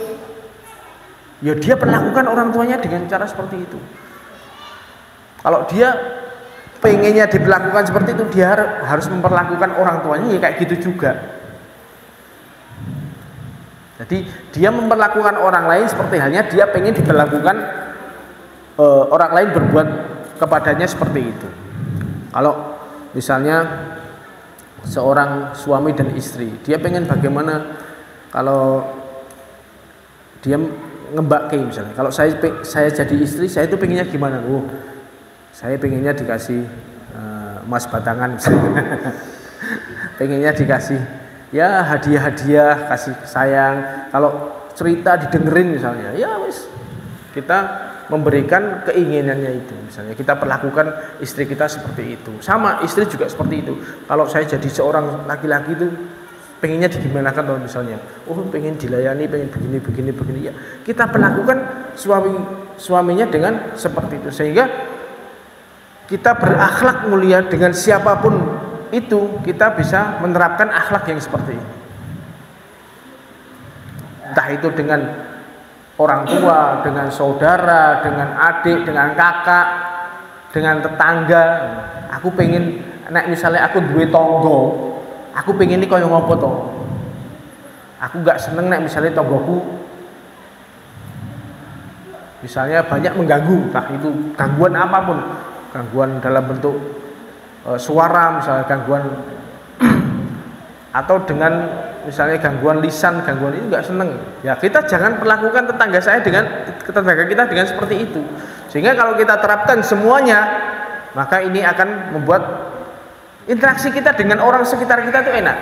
ya dia perlakukan orang tuanya dengan cara seperti itu. Kalau dia pengennya diperlakukan seperti itu, dia harus memperlakukan orang tuanya ya kayak gitu juga. Jadi dia memperlakukan orang lain seperti halnya dia pengen diperlakukan orang lain berbuat kepadanya seperti itu. Kalau misalnya seorang suami dan istri, dia pengen bagaimana kalau dia ngebake misalnya. Kalau saya jadi istri, saya itu pengennya gimana? Saya pengennya dikasih emas batangan misalnya. Pengennya dikasih ya hadiah-hadiah, kasih sayang. Kalau cerita didengerin misalnya, ya wis kita memberikan keinginannya itu. Misalnya kita perlakukan istri kita seperti itu. Sama istri juga seperti itu. Kalau saya jadi seorang laki-laki itu pengennya digimanakan kalau misalnya, pengen dilayani, pengen begini ya. Kita perlakukan suaminya dengan seperti itu, sehingga kita berakhlak mulia dengan siapapun itu, kita bisa menerapkan akhlak yang seperti ini. Entah itu dengan orang tua, dengan saudara, dengan adik, dengan kakak, dengan tetangga. Aku pengen, misalnya aku duwe tonggo, aku pengen ini kaya ngopo to. Aku gak seneng misalnya tonggoku misalnya banyak mengganggu, entah itu gangguan apapun, gangguan dalam bentuk suara misalnya, gangguan atau dengan misalnya gangguan lisan, gangguan itu nggak seneng. Ya kita jangan perlakukan tetangga kita dengan seperti itu. Sehingga kalau kita terapkan semuanya, maka ini akan membuat interaksi kita dengan orang sekitar kita itu enak.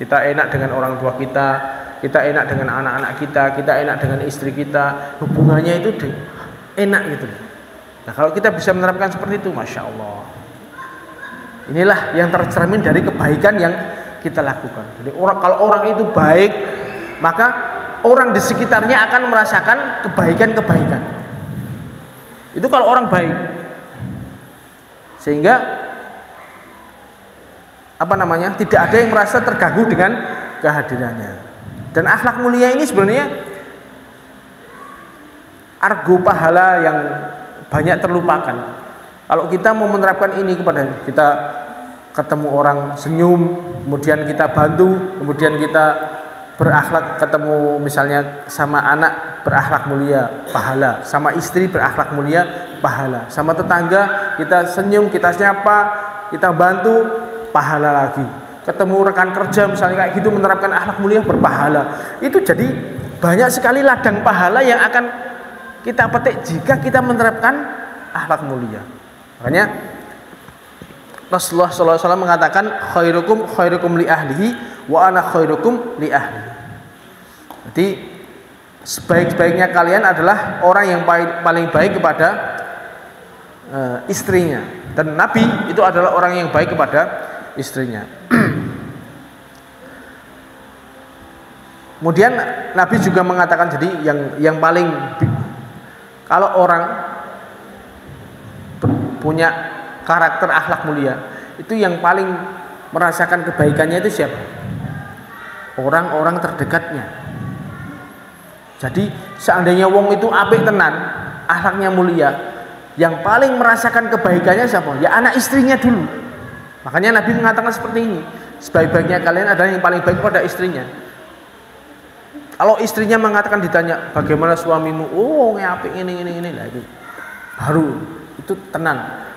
Kita enak dengan orang tua kita enak dengan anak-anak kita enak dengan istri kita. Hubungannya itu enak gitu. Nah kalau kita bisa menerapkan seperti itu, masya Allah. Inilah yang tercermin dari kebaikan yang kita lakukan. Jadi kalau orang itu baik, maka orang di sekitarnya akan merasakan kebaikan-kebaikan. Itu kalau orang baik. Sehingga tidak ada yang merasa terganggu dengan kehadirannya. Dan akhlak mulia ini sebenarnya argo pahala yang banyak terlupakan. Kalau kita mau menerapkan ini kepada kita, ketemu orang senyum, kemudian kita bantu, kemudian kita berakhlak, ketemu misalnya sama anak berakhlak mulia, pahala, sama istri berakhlak mulia, pahala, sama tetangga kita senyum, kita siapa, kita bantu, pahala lagi. Ketemu rekan kerja misalnya kayak gitu, menerapkan akhlak mulia, berpahala. Itu jadi banyak sekali ladang pahala yang akan kita petik jika kita menerapkan akhlak mulia. Makanya Rasulullah SAW mengatakan khairukum li ahlihi wa ana khairukum li ahli. Jadi sebaik-baiknya kalian adalah orang yang paling baik kepada istrinya, dan Nabi itu adalah orang yang baik kepada istrinya. Kemudian Nabi juga mengatakan, jadi yang paling, kalau orang punya karakter akhlak mulia, itu yang paling merasakan kebaikannya itu siapa? Orang-orang terdekatnya. Jadi seandainya wong itu apik tenan, akhlaknya mulia, yang paling merasakan kebaikannya siapa? Ya anak istrinya dulu. Makanya Nabi mengatakan seperti ini, sebaik-baiknya kalian adalah yang paling baik pada istrinya. Kalau istrinya mengatakan, ditanya bagaimana suamimu, oh apik ini, nah itu baru itu tenang.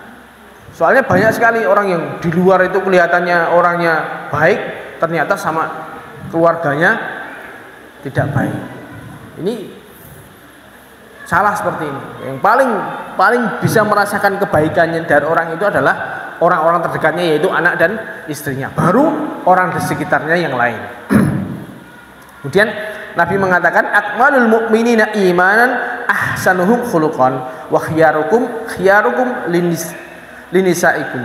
Soalnya banyak sekali orang yang di luar itu kelihatannya orangnya baik, ternyata sama keluarganya tidak baik. Ini salah seperti ini. Yang paling bisa merasakan kebaikannya dari orang itu adalah orang-orang terdekatnya, yaitu anak dan istrinya. Baru orang di sekitarnya yang lain. Kemudian Nabi mengatakan, akmalul mu'minina imanan ahsanuhum khuluqan wa khiyarukum linisaikum.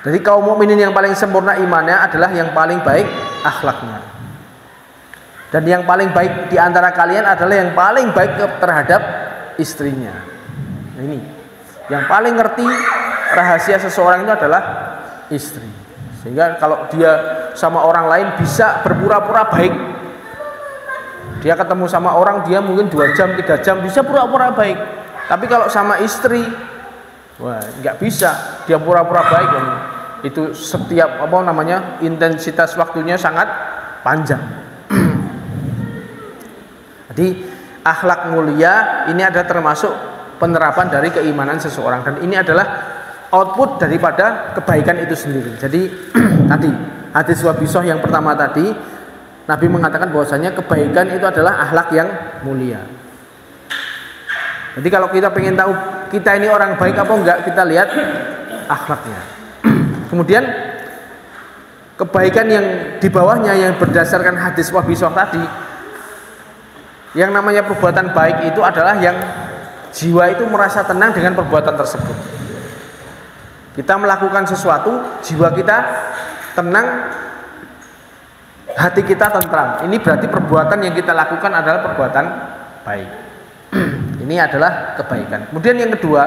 Jadi kaum mukminin yang paling sempurna imannya adalah yang paling baik akhlaknya. Dan yang paling baik di antara kalian adalah yang paling baik terhadap istrinya. Nah, ini yang paling ngerti rahasia seseorang itu adalah istri. Sehingga kalau dia sama orang lain bisa berpura-pura baik. Dia ketemu sama orang, dia mungkin 2 jam, 3 jam bisa pura-pura baik. Tapi kalau sama istri, wah nggak bisa dia pura-pura baik. Itu setiap intensitas waktunya sangat panjang. Jadi akhlak mulia ini ada termasuk penerapan dari keimanan seseorang, dan ini adalah output daripada kebaikan itu sendiri. Jadi tadi hadis Wabisoh yang pertama tadi, Nabi mengatakan bahwasanya kebaikan itu adalah akhlak yang mulia. Jadi kalau kita pengen tahu kita ini orang baik apa enggak, kita lihat akhlaknya. Kemudian kebaikan yang di bawahnya yang berdasarkan hadis Wabisoh tadi, yang namanya perbuatan baik itu adalah yang jiwa itu merasa tenang dengan perbuatan tersebut. Kita melakukan sesuatu, jiwa kita tenang, hati kita tentram. Ini berarti perbuatan yang kita lakukan adalah perbuatan baik. Ini adalah kebaikan. Kemudian yang kedua,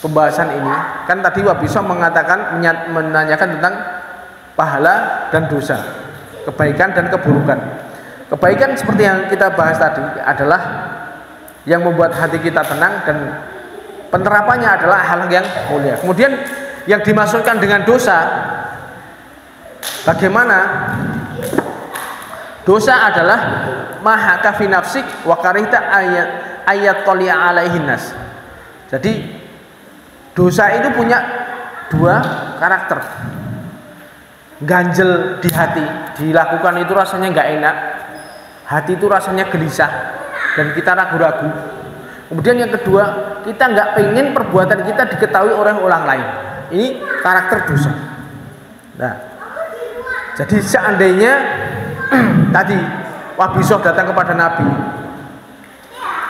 pembahasan ini kan tadi Wabisoh menanyakan tentang pahala dan dosa, kebaikan dan keburukan. Kebaikan seperti yang kita bahas tadi adalah yang membuat hati kita tenang dan penerapannya adalah hal yang mulia. Kemudian yang dimaksudkan dengan dosa, bagaimana? Dosa adalah mahaka fi nafsik wa karihta ayat toli'a alaihin nas. Jadi dosa itu punya 2 karakter. Ganjel di hati, dilakukan itu rasanya nggak enak, hati itu rasanya gelisah dan kita ragu-ragu. Kemudian yang kedua, kita nggak pengen perbuatan kita diketahui oleh orang lain. Ini karakter dosa. Nah, jadi seandainya tadi Wabisoh datang kepada Nabi,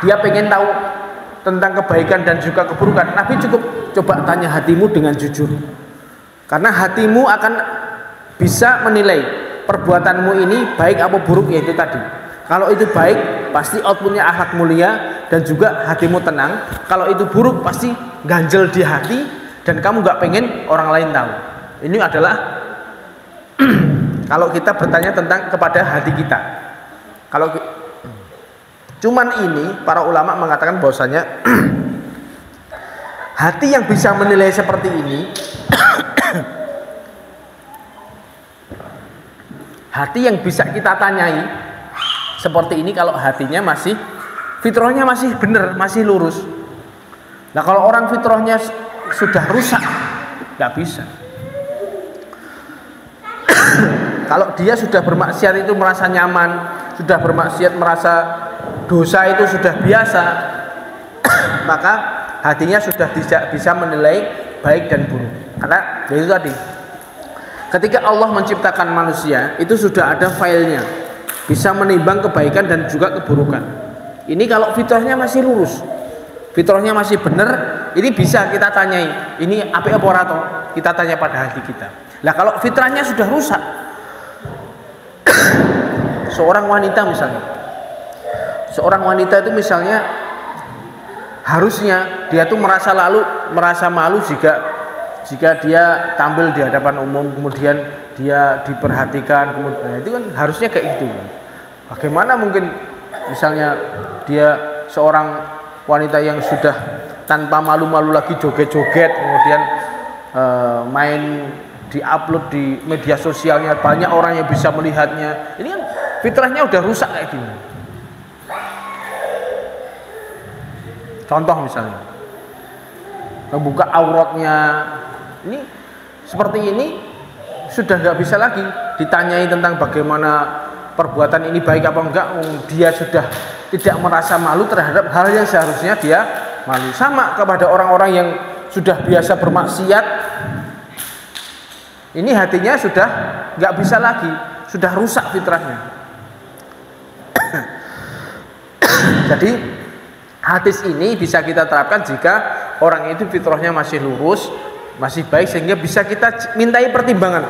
dia pengen tahu tentang kebaikan dan juga keburukan, Nabi cukup coba tanya hatimu dengan jujur, karena hatimu akan bisa menilai perbuatanmu ini baik apa buruk, yaitu tadi. Kalau itu baik, pasti outputnya akhlak mulia dan juga hatimu tenang. Kalau itu buruk, pasti ganjel di hati dan kamu nggak pengen orang lain tahu. Ini adalah kalau kita bertanya tentang kepada hati kita. Kalau cuman ini para ulama mengatakan bahwasanya hati yang bisa menilai seperti ini, hati yang bisa kita tanyai seperti ini, kalau hatinya masih fitrahnya masih benar, masih lurus. Nah kalau orang fitrahnya sudah rusak, nggak bisa. Kalau dia sudah bermaksiat itu merasa nyaman, sudah bermaksiat merasa dosa itu sudah biasa, maka hatinya sudah tidak bisa menilai baik dan buruk. Karena itu tadi, ketika Allah menciptakan manusia itu sudah ada filenya, bisa menimbang kebaikan dan juga keburukan. Ini kalau fitrahnya masih lurus, fitrahnya masih benar, ini bisa kita tanyai, ini apa ora to? Kita tanya pada hati kita. Nah kalau fitrahnya sudah rusak, seorang wanita misalnya, seorang wanita itu misalnya harusnya dia tuh merasa malu jika dia tampil di hadapan umum, kemudian dia diperhatikan, kemudian itu kan harusnya kayak gitu. Bagaimana mungkin misalnya dia seorang wanita yang sudah tanpa malu-malu lagi joget-joget, kemudian main di-upload di media sosialnya, banyak orang yang bisa melihatnya. Ini kan fitrahnya udah rusak kayak gini. Contoh misalnya membuka auratnya, ini seperti ini sudah nggak bisa lagi ditanyai tentang bagaimana perbuatan ini baik apa enggak. Dia sudah tidak merasa malu terhadap hal yang seharusnya dia malu. Sama kepada orang-orang yang sudah biasa bermaksiat, ini hatinya sudah nggak bisa lagi, sudah rusak fitrahnya. Jadi hadis ini bisa kita terapkan jika orang itu fitrahnya masih lurus, masih baik, sehingga bisa kita mintai pertimbangan.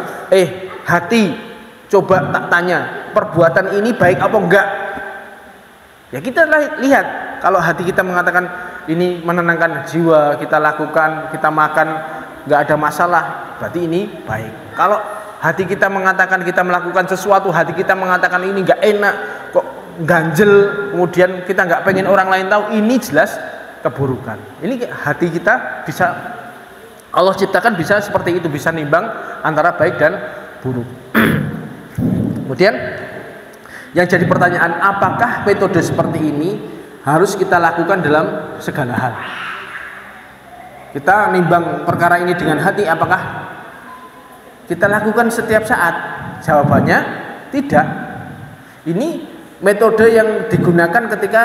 Hati, coba tak tanya, perbuatan ini baik apa enggak? Ya kita lihat, kalau hati kita mengatakan ini menenangkan jiwa, kita lakukan, kita makan, nggak ada masalah, berarti ini baik. Kalau hati kita mengatakan kita melakukan sesuatu, hati kita mengatakan ini nggak enak, kok ganjel, kemudian kita nggak pengen orang lain tahu, ini jelas keburukan. Ini hati kita bisa Allah ciptakan bisa seperti itu, bisa nimbang antara baik dan buruk. Kemudian yang jadi pertanyaan, apakah metode seperti ini harus kita lakukan dalam segala hal? Kita nimbang perkara ini dengan hati, apakah kita lakukan setiap saat? Jawabannya tidak. Ini metode yang digunakan ketika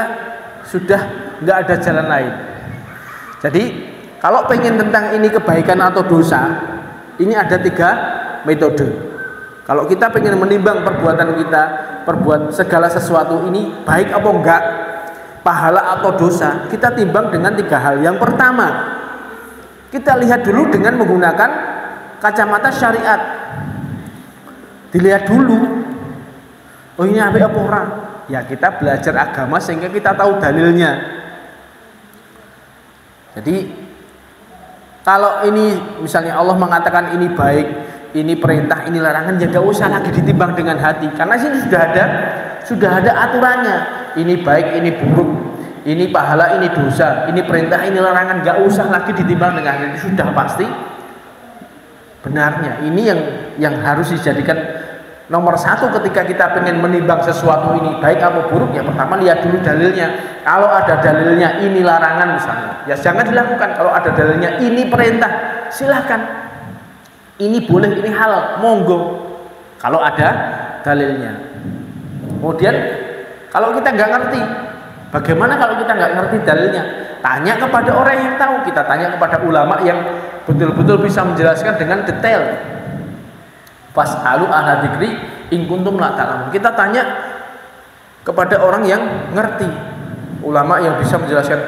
sudah nggak ada jalan lain. Jadi kalau pengen tentang ini kebaikan atau dosa, ini ada 3 metode. Kalau kita pengen menimbang perbuatan kita, perbuat segala sesuatu ini baik apa enggak, pahala atau dosa, kita timbang dengan 3 hal. Yang pertama, kita lihat dulu dengan menggunakan kacamata syariat. Dilihat dulu, oh ini apa orang? Ya kita belajar agama sehingga kita tahu dalilnya. Jadi kalau ini misalnya Allah mengatakan ini baik, ini perintah, ini larangan, ya gak usah lagi ditimbang dengan hati, karena sini sudah ada aturannya. Ini baik, ini buruk, ini pahala, ini dosa, ini perintah, ini larangan, gak usah lagi ditimbang dengan hati, sudah pasti benarnya. Ini yang harus dijadikan nomor 1 ketika kita pengen menimbang sesuatu ini baik atau buruk. Ya pertama lihat dulu dalilnya. Kalau ada dalilnya ini larangan misalnya, ya jangan dilakukan. Kalau ada dalilnya ini perintah, silahkan. Ini boleh, ini halal, monggo. Kalau ada dalilnya. Kemudian kalau kita nggak ngerti, bagaimana kalau kita nggak ngerti dalilnya? Tanya kepada orang yang tahu. Kita tanya kepada ulama yang betul-betul bisa menjelaskan dengan detail. Fas'alu ahla dzikri in kuntum la ta'lamun. Kita tanya kepada orang yang ngerti, ulama yang bisa menjelaskan,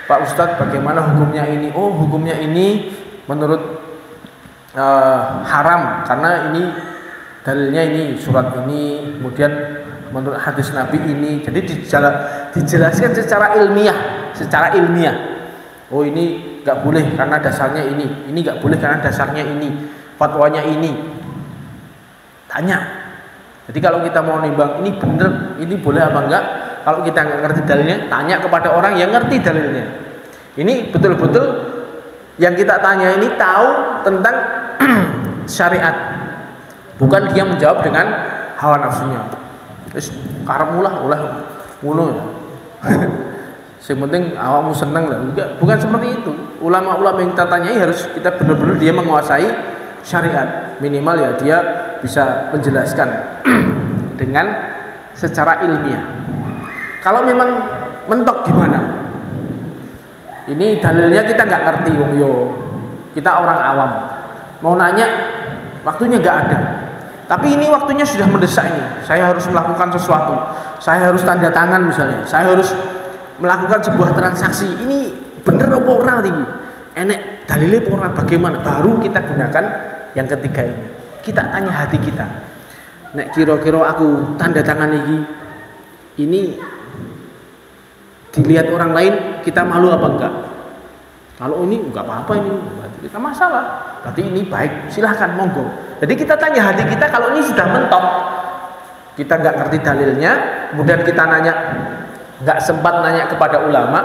Pak Ustadz bagaimana hukumnya ini? Oh hukumnya ini menurut haram karena ini dalilnya ini surat ini, kemudian menurut hadis Nabi ini. Jadi dijelaskan secara ilmiah. Oh ini nggak boleh karena dasarnya ini nggak boleh karena dasarnya ini, fatwanya ini. Tanya. Jadi kalau kita mau nimbang ini bener, ini boleh apa enggak, kalau kita nggak ngerti dalilnya, tanya kepada orang yang ngerti dalilnya. Ini betul-betul yang kita tanya ini tahu tentang syariat, bukan dia menjawab dengan hawa nafsunya. Terus karamulah ngono. Yang penting awakmu seneng lah. Bukan seperti itu. Ulama-ulama yang kita tanyai harus kita benar-benar dia menguasai syariat, minimal ya dia bisa menjelaskan dengan secara ilmiah. Kalau memang mentok gimana? Ini dalilnya kita nggak ngerti, wong yo. Kita orang awam. Mau nanya, waktunya nggak ada. Tapi ini waktunya sudah mendesak ini. Saya harus melakukan sesuatu. Saya harus tanda tangan misalnya. Saya harus melakukan sebuah transaksi. Ini bener apa ora iki? Enek dalilnya apa ora? Bagaimana? Baru kita gunakan yang ketiga ini. Kita tanya hati kita. nek kira-kira aku tanda tangan ini dilihat orang lain kita malu apa enggak? Kalau ini enggak apa-apa, ini berarti kita masalah, berarti ini baik, silahkan monggo. Jadi kita tanya hati kita, kalau ini sudah mentok, kita nggak ngerti dalilnya, kemudian kita nanya, nggak sempat nanya kepada ulama,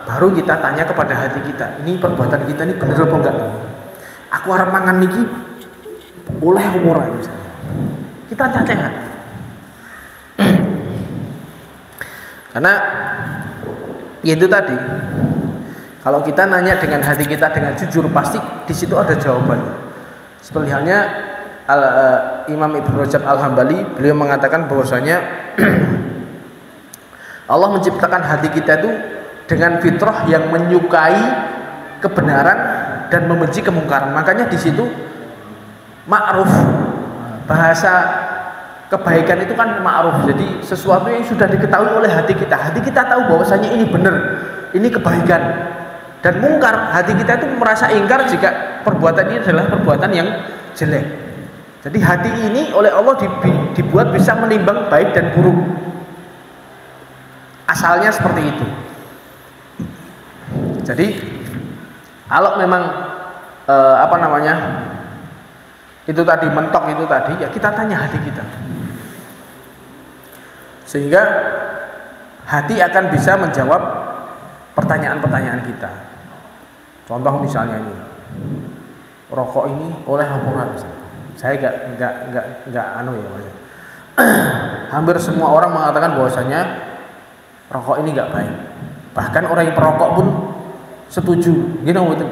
baru kita tanya kepada hati kita, ini perbuatan kita ini bener apa enggak? Aku harap mangan niki oleh umur misalnya. Kita tanya. Karena itu tadi, kalau kita nanya dengan hati kita dengan jujur, pasti di situ ada jawabannya. Seperti halnya Imam Ibnu Rajab Al-Hambali, beliau mengatakan bahwasanya Allah menciptakan hati kita itu dengan fitrah yang menyukai kebenaran dan membenci kemungkaran. Makanya di situ ma'ruf, bahasa kebaikan itu kan ma'ruf. Jadi sesuatu yang sudah diketahui oleh hati kita. Hati kita tahu bahwasanya ini benar, ini kebaikan. Dan mungkar, hati kita itu merasa ingkar jika perbuatan ini adalah perbuatan yang jelek. Jadi hati ini oleh Allah dibuat bisa menimbang baik dan buruk. Asalnya seperti itu. Jadi kalau memang itu tadi mentok itu tadi, ya kita tanya hati kita. Sehingga hati akan bisa menjawab pertanyaan-pertanyaan kita. Contoh misalnya ini, rokok ini oleh apa enggak? Saya enggak Mas. Hampir semua orang mengatakan bahwasanya rokok ini enggak baik. Bahkan orang yang perokok pun setuju. Gini betul.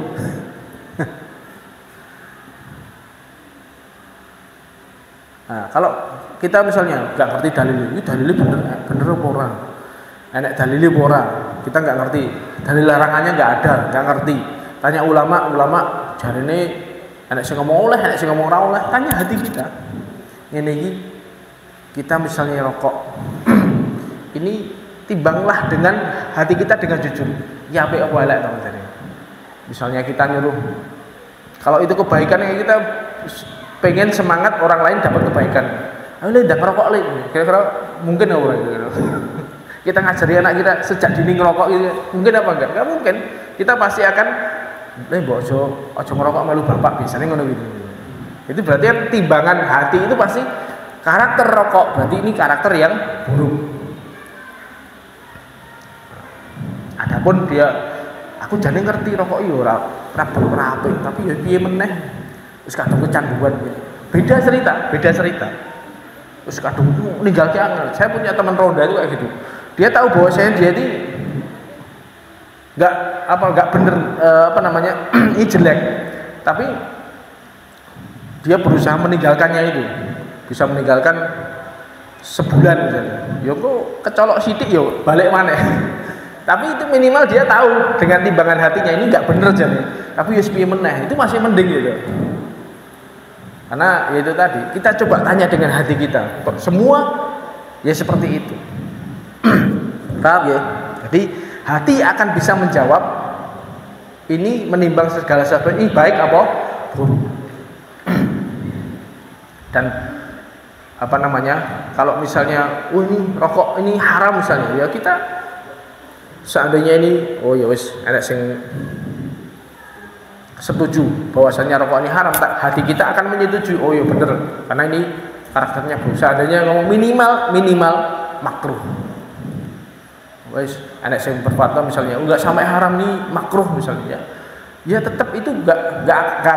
Nah, kalau kita misalnya nggak ngerti ini dalilnya bener apa orang? Enak dalilnya apa orang? Kita nggak ngerti. Dalil larangannya nggak ada, nggak ngerti. Tanya ulama jarine enak sing ngomong oleh, enak sing ngomong ora oleh. Tanya hati kita. Ini kita misalnya rokok. Ini timbanglah dengan hati kita dengan jujur. Ya apik apa elek teman-teman. Misalnya kita nyuruh, kalau itu kebaikan yang kita pengen semangat orang lain dapat kebaikan. Ayo ndak ngerokok lagi. Kira-kira mungkin apa kira-kira? Kita ngajari anak kita sejak dini ngerokok gitu. Mungkin apa enggak? Enggak mungkin. Kita pasti akan mbok aja ngerokok melu bapak, biasanya ngono gitu. Itu berarti kan timbangan hati itu pasti karakter rokok. Berarti ini karakter yang buruk. Adapun dia, aku jane ngerti rokok yo ora apik, tapi ya piye meneh. Wis kadung kecanduan. Beda cerita. Wis kadung ninggalke angel. Saya punya teman ronda itu kayak gitu. Dia tahu bahwa dia ini enggak bener ini jelek. Tapi dia berusaha meninggalkannya itu. Bisa meninggalkan sebulan misalnya. Yo kok kecolok sithik yo balik maneh. Tapi itu minimal dia tahu dengan timbangan hatinya ini enggak bener jane. Tapi wis piye meneh, itu masih mending gitu. Karena itu tadi, kita coba tanya dengan hati kita. Semua ya seperti itu. Paham ya? Jadi hati akan bisa menjawab ini, menimbang segala sesuatu ini baik apa buruk. Dan kalau misalnya ini rokok ini haram misalnya, ya kita seandainya ini ya wis ada sing setuju bahwasanya rokok ini haram, hati kita akan menyetujui, oh ya bener, karena ini karakternya buruk. Seandainya ngomong minimal makruh, wis anak saya berfatwa misalnya enggak sampai haram nih, makruh misalnya, ya tetap itu enggak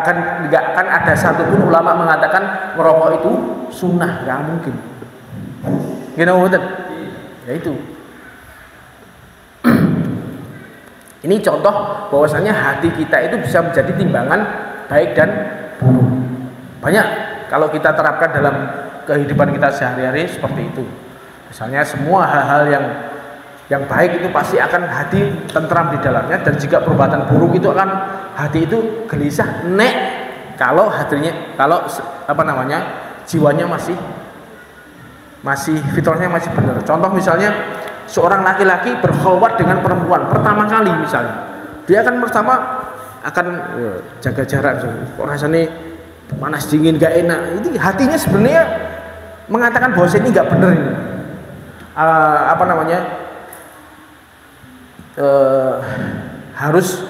akan ada satupun ulama mengatakan merokok itu sunnah, enggak mungkin. Gini betul, ya itu. Ini contoh bahwasanya hati kita itu bisa menjadi timbangan baik dan buruk. Banyak kalau kita terapkan dalam kehidupan kita sehari-hari seperti itu. Misalnya semua hal-hal yang baik itu pasti akan hati tentram di dalamnya, dan jika perbuatan buruk itu akan hati itu gelisah, kalau jiwanya masih fitrahnya masih benar. Contoh misalnya seorang laki-laki berkhulwat dengan perempuan pertama kali misalnya, dia akan jaga jarak. Kok rasanya panas dingin gak enak. Ini hatinya sebenarnya mengatakan bahwa ini nggak benar ini. Harus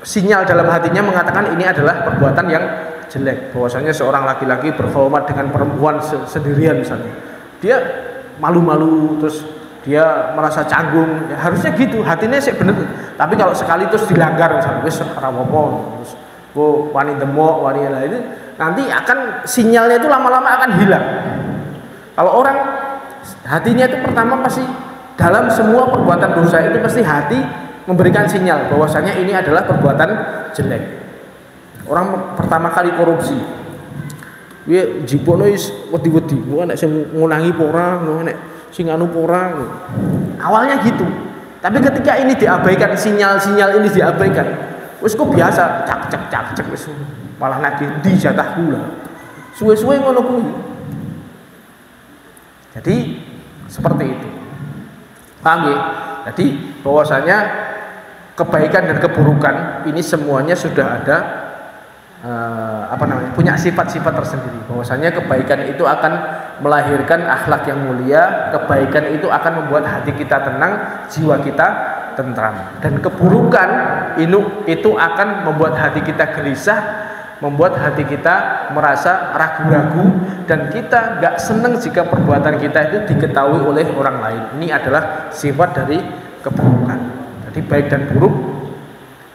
sinyal dalam hatinya mengatakan ini adalah perbuatan yang jelek. Bahwasanya seorang laki-laki berhormat dengan perempuan sendirian misalnya, dia malu-malu, terus dia merasa canggung, ya harusnya gitu, hatinya sih bener. Tapi kalau sekali terus dilanggar misalnya, wis ora apa-apa, terus wani demok, wani lain, nanti akan sinyalnya itu lama-lama akan hilang. Kalau orang hatinya itu pertama pasti dalam semua perbuatan dosa itu pasti hati memberikan sinyal bahwasanya ini adalah perbuatan jelek. Orang pertama kali korupsi, dia jipono is wedi-wedi, gua nek sing ngunangi pora, nek sing anu pora. Awalnya gitu. Tapi ketika ini diabaikan, sinyal-sinyal ini diabaikan, wis kok biasa, cak wis malah nagih di jatah gula. Suwe-suwe ngono kuwi. Jadi seperti itu. Paham ya? Jadi bahwasanya kebaikan dan keburukan ini semuanya sudah ada punya sifat-sifat tersendiri. Bahwasanya kebaikan itu akan melahirkan akhlak yang mulia, kebaikan itu akan membuat hati kita tenang, jiwa kita tentram. Dan keburukan itu akan membuat hati kita gelisah, membuat hati kita merasa ragu-ragu, dan kita gak senang jika perbuatan kita itu diketahui oleh orang lain. Ini adalah sifat dari keburukan. Jadi baik dan buruk.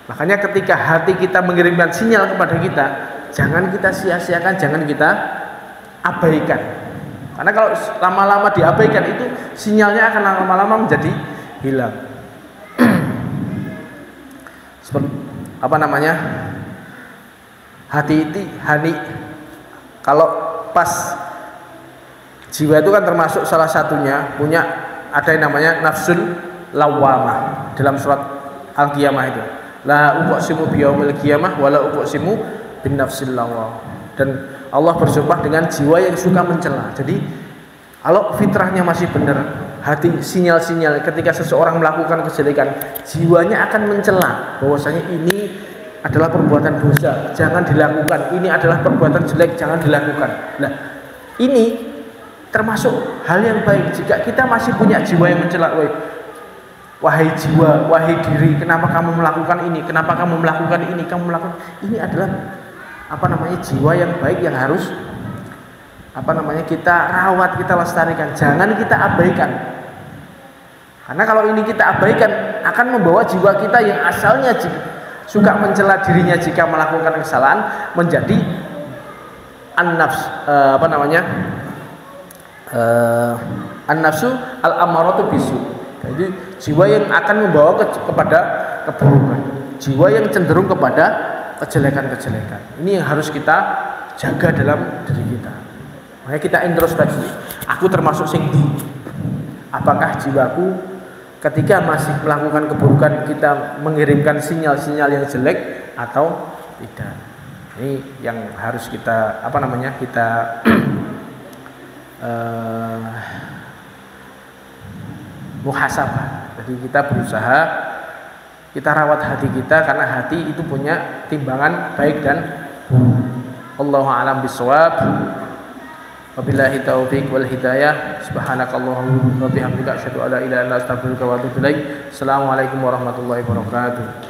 Makanya ketika hati kita mengirimkan sinyal kepada kita, jangan kita sia-siakan, jangan kita abaikan. Karena kalau lama-lama diabaikan itu sinyalnya akan lama-lama menjadi hilang. Seperti hati kalau pas jiwa itu kan termasuk salah satunya punya ada yang namanya nafsul lawamah dalam surat Al-Qiyamah itu. La uqsimu biyaumil qiyamah wala uqsimu bin nafsil lawamah. Dan Allah bersumpah dengan jiwa yang suka mencela. Jadi kalau fitrahnya masih benar, hati sinyal-sinyal ketika seseorang melakukan kejelekan, jiwanya akan mencela bahwasanya ini adalah perbuatan dosa, jangan dilakukan. Ini adalah perbuatan jelek, jangan dilakukan. Nah, ini termasuk hal yang baik jika kita masih punya jiwa yang mencela. Wahai jiwa, wahai diri, kenapa kamu melakukan ini? Kenapa kamu melakukan ini? Kamu melakukan ini adalah jiwa yang baik yang harus kita rawat, kita lestarikan. Jangan kita abaikan. Karena kalau ini kita abaikan akan membawa jiwa kita yang asalnya suka mencela dirinya jika melakukan kesalahan menjadi an-nafsu al-ammaratu bisu. Jadi jiwa yang akan membawa kepada keburukan, jiwa yang cenderung kepada kejelekan-kejelekan. Ini yang harus kita jaga dalam diri kita. Makanya kita introspeksi. Aku termasuk sing di. Apakah jiwaku ketika masih melakukan keburukan kita mengirimkan sinyal-sinyal yang jelek atau tidak? Ini yang harus kita muhasabah. Jadi kita berusaha, kita rawat hati kita karena hati itu punya timbangan baik dan buruk. Allahu a'lam bishawab. Wabillahi taufiq wal hidayah. Subhanakallahumma wa bihamdika asyhadu an la ilaha illa anta astaghfiruka wa atubu ilaik. Assalamualaikum warahmatullahi wabarakatuh.